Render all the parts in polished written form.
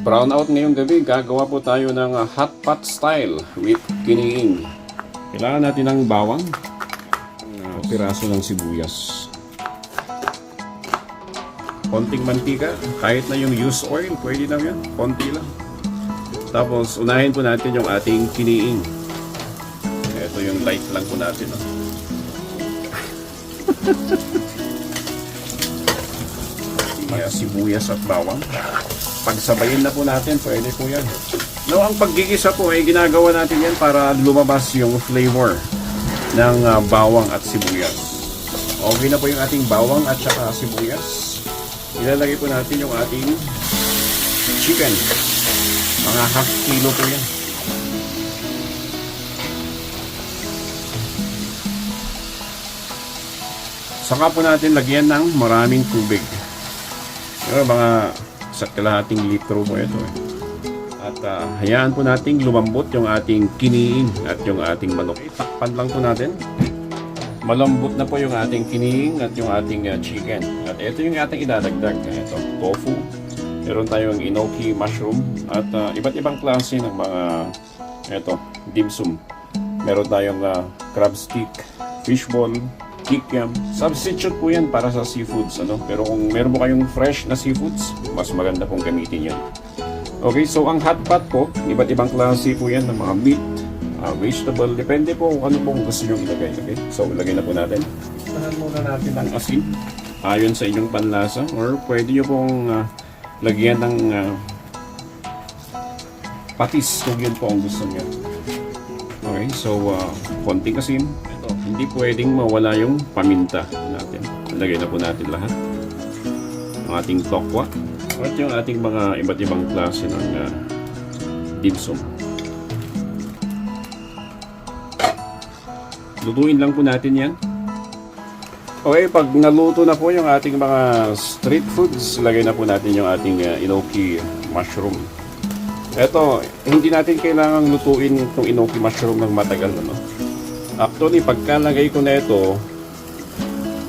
Brown out ngayong gabi, gagawa po tayo ng hot pot style with kiniing. Kailangan natin ng bawang, piraso ng sibuyas, konting mantika, kahit na yung used oil, pwede na yan, konti lang. Tapos unahin po natin yung ating kiniing. Ito yung light lang po natin. Sibuyas at bawang. Pagsabayin na po natin, pwede po yan. No, ang paggigisa po ay ginagawa natin yan para lumabas yung flavor ng bawang at sibuyas. Okay na po yung ating bawang at saka sibuyas. Ilalagay po natin yung ating chicken. Mga half kilo po yan. Saka po natin lagyan ng maraming tubig. Pero mga sa kalahating litro po ito. At hayaan po nating lumambot yung ating kiniing at yung ating manok. Takpan lang po natin. Malambot na po yung ating kiniing at yung ating chicken. At ito yung ating idadagdag. Ito, tofu. Meron tayong enoki mushroom at iba't ibang klase ng mga dim sum. Meron tayong crab stick, fishball, kikiam. Substitute po yan para sa seafoods. Pero kung meron po kayong fresh na seafoods, mas maganda pong gamitin yan. Okay, so ang hot pot po, iba't ibang klase po yan ng mga meat, vegetable. Depende po kung ano pong gusto nyo ilagay. Okay? So, ilagay na po natin. Tahan muna natin ng asin ayon sa inyong panlasa. Or pwede nyo pong lagyan ng patis kung yun po ang gusto nyo. Okay, so konting asin. Ito, hindi pwedeng mawala yung paminta natin. Ilagay na po natin lahat. Ang ating tokwa. At yung ating mga iba't ibang klase ng dim sum. Lutuin lang po natin yan. Okay, pag naluto na po yung ating mga street foods, lagay na po natin yung ating enoki mushroom. Ito, hindi natin kailangang lutuin itong enoki mushroom ng matagal. Actually, pagkalagay ko na ito,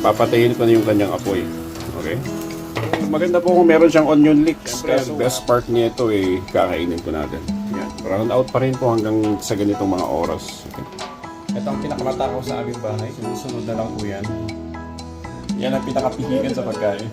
papatayin ko na yung kanyang apoy. Okay? Maganda po kung meron siyang onion leeks. Kasi best part niya ito kakainin ko natin. Yan. Brown out pa rin po hanggang sa ganitong mga oras. Okay? Ito ang pinakamatakaw sa aming bahay. Susunod na lang po yan. Yan ang pinakapihigan sa pagkain.